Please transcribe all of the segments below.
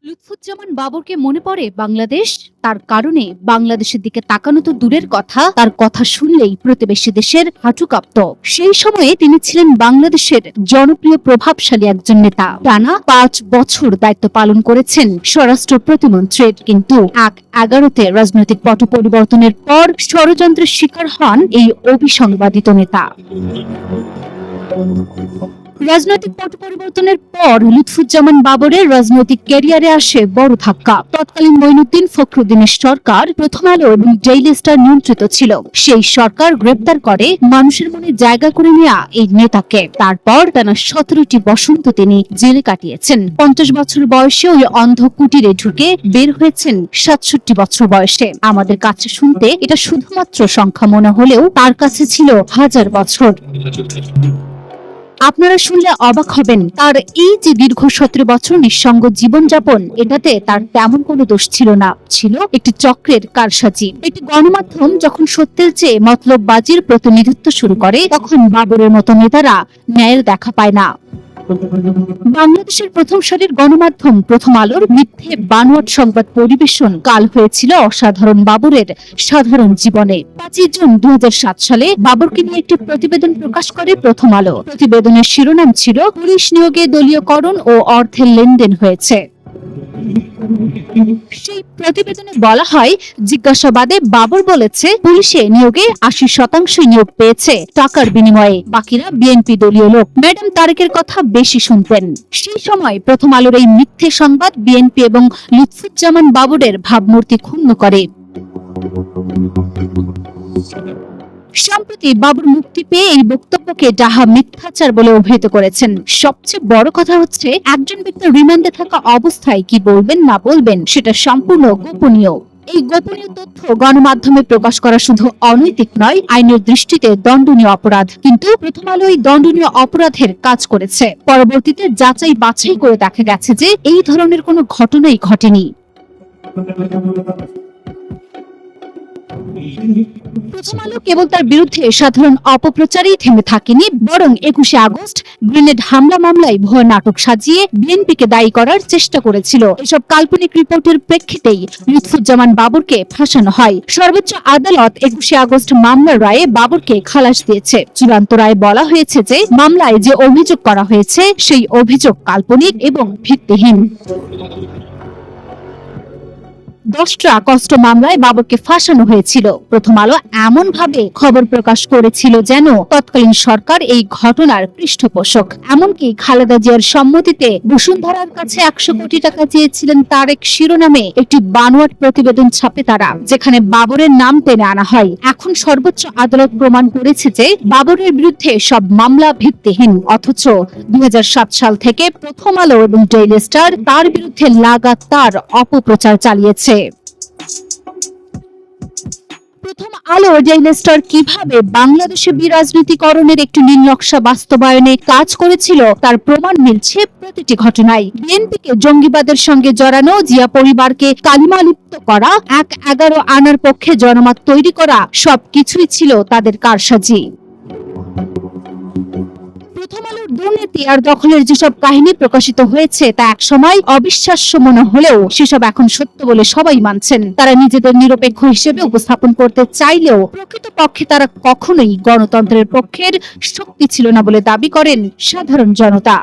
লুৎফুজ্জামান বাবরকে মনে পড়ে বাংলাদেশ। তার কারণে বাংলাদেশের দিকে তাকানো তো দূরের কথা, তার কথা শুনলেই প্রতিবেশী দেশের হাঁটু কাঁপত। সেই সময়ে তিনি ছিলেন বাংলাদেশের জনপ্রিয় প্রভাবশালী একজন নেতা। টানা ৫ বছর দায়িত্ব পালন করেছেন স্বরাষ্ট্র প্রতিমন্ত্রীর। কিন্তু ১/১১-তে রাজনৈতিক পট পরিবর্তনের পর ষড়যন্ত্রের শিকার হন এই অবিসংবাদিত নেতা। রাজনৈতিক পট পরিবর্তনের পর লুৎফুজ্জামান বাবরের রাজনৈতিক ক্যারিয়ারে আসে বড় ধাক্কা। তৎকালীন মঈনুদ্দিন ফখরুদ্দিনের সরকার প্রথম আলো এবং ডেইলি স্টার নিয়ন্ত্রিত ছিল। সেই সরকার গ্রেপ্তার করে মানুষের মনে জায়গা করে নেয়া এই নেতাকে। তারপর টানা ১৭টি বসন্ত তিনি জেলে কাটিয়েছেন। ৫০ বছর বয়সে ওই অন্ধ কুটিরে ঢুকে বের হয়েছেন ৬৭ বছর বয়সে। আমাদের কাছে শুনতে এটা শুধুমাত্র সংখ্যা মনে হলেও তার কাছে ছিল হাজার বছর। আপনারা শুনলে অবাক হবেন, তার এই যে দীর্ঘ ১৭ বছর নিঃসঙ্গ জীবনযাপন, এটাতে তার তেমন কোনো দোষ ছিল না। ছিল একটি চক্রের কারসাজি। একটি গণমাধ্যম যখন সত্যের চেয়ে মতলববাজির প্রতিনিধিত্ব শুরু করে, তখন বাবরের মতো নেতারা ন্যায়ের দেখা পায় না। বাংলাদেশের প্রথম সারির গণমাধ্যম প্রথম আলোর মিথ্যে বানোয়াট সংবাদ পরিবেশন কাল হয়েছিল অসাধারণ বাবরের সাধারণ জীবনে। ৫ই জুন ২০০৭ সালে বাবরকে নিয়ে একটি প্রতিবেদন প্রকাশ করে প্রথম আলো। প্রতিবেদনের শিরোনাম ছিল পুলিশ নিয়োগে দলীয়করণ ও অর্থের লেনদেন হয়েছে। সেই প্রতিবেদনে বলা হয়, জিজ্ঞাসাবাদে বাবর বলেছে পুলিশে নিয়োগে ৮০% নিয়োগ পেয়েছে টাকার বিনিময়ে, বাকিরা বিএনপি দলীয় লোক। ম্যাডাম তারেকের কথা বেশি শুনতেন। সেই সময় প্রথম আলোর এই মিথ্যে সংবাদ বিএনপি এবং লুৎফুজ্জামান বাবরের ভাবমূর্তি ক্ষুণ্ণ করে। সম্প্রতি বাবর মুক্তি পেয়ে এই বক্তব্যকে ডাহা মিথ্যাচার বলে অভিহিত করেছেন। সবচেয়ে বড় কথা হচ্ছে, একজন ব্যক্তি রিমান্ডে থাকা অবস্থায় কি বলবেন না বলবেন সেটা সম্পূর্ণ গোপনীয়। এই গোপনীয় তথ্য গণমাধ্যমে প্রকাশ করা শুধু অনৈতিক নয়, আইনের দৃষ্টিতে দণ্ডনীয় অপরাধ। কিন্তু প্রথম আলো এই দণ্ডনীয় অপরাধের কাজ করেছে। পরবর্তীতে যাচাই বাছাই করে দেখা গেছে যে এই ধরনের কোনো ঘটনাই ঘটেনি। প্রথম আলো কেবল তার বিরুদ্ধে সাধারণ অপপ্রচারেই থেমে থাকেনি, বরং ২১শে আগস্ট গ্রেনেড হামলা মামলায় ভুয়া নাটক সাজিয়ে বিএনপিকে দায়ী করার চেষ্টা করেছিল। এসব কাল্পনিক রিপোর্টের প্রেক্ষিতেই লুৎফুজ্জামান বাবরকে ফাঁসানো হয়। সর্বোচ্চ আদালত ২১শে আগস্ট মামলার রায়ে বাবরকে খালাস দিয়েছে। চূড়ান্ত রায়ে বলা হয়েছে যে মামলায় যে অভিযোগ করা হয়েছে সেই অভিযোগ কাল্পনিক এবং ভিত্তিহীন। ১০টা কষ্ট মামলায় বাবরকে ফাঁসানো হয়েছিল। প্রথম আলো এমন ভাবে খবর প্রকাশ করেছিল যেন তৎকালীন সরকার এই ঘটনার পৃষ্ঠপোষক। এমনকি খালেদা জিয়ার সম্মতিতে বসুন্ধরার কাছে ১০০ কোটি টাকা চেয়েছিলেন তারেক শিরোনামে একটি বানোয়াট প্রতিবেদন ছাপে তারা, যেখানে বাবরের নাম টেনে আনা হয়। এখন সর্বোচ্চ আদালত প্রমাণ করেছে যে বাবরের বিরুদ্ধে সব মামলা ভিত্তিহীন। অথচ ২০০৭ সাল থেকে প্রথম আলো এবং ডেইলি স্টার তার বিরুদ্ধে লাগাতার অপপ্রচার চালিয়েছে। প্রথম আলো ডেইলি স্টার কিভাবে বাংলাদেশে বিরাজনীতিকরণের একটি নীল নকশা বাস্তবায়নে কাজ করেছিল তার প্রমাণ মিলছে প্রতিটি ঘটনায়। বিএনপিকে জঙ্গিবাদের সঙ্গে জড়ানো, জিয়া পরিবারকে কালিমালিপ্ত করা, ১/১১ আনার পক্ষে জনমত তৈরি করা, সবকিছুই ছিল তাদের কারসাজি। প্রথম আলোর দুর্নীতি আর দখলের যেসব কাহিনী প্রকাশিত হয়েছে তা একসময় অবিশ্বাস্য মনে হলেও সেসব এখন সত্য বলে সবাই মানছেন। তারা নিজেদের নিরপেক্ষ হিসেবে উপস্থাপন করতে চাইলেও প্রকৃতপক্ষে তারা কখনোই গণতন্ত্রের পক্ষের শক্তি ছিল না বলে দাবি করেন সাধারণ জনতা।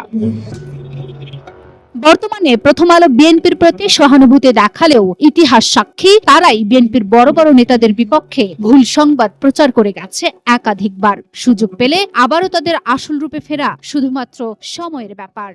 বর্তমানে প্রথম আলো বিএনপির প্রতি সহানুভূতি দেখালেও ইতিহাস সাক্ষী তারাই বিএনপির বড় বড় নেতাদের বিপক্ষে ভুল সংবাদ প্রচার করে গেছে একাধিকবার। সুযোগ পেলে আবারও তাদের আসল রূপে ফেরা শুধুমাত্র সময়ের ব্যাপার।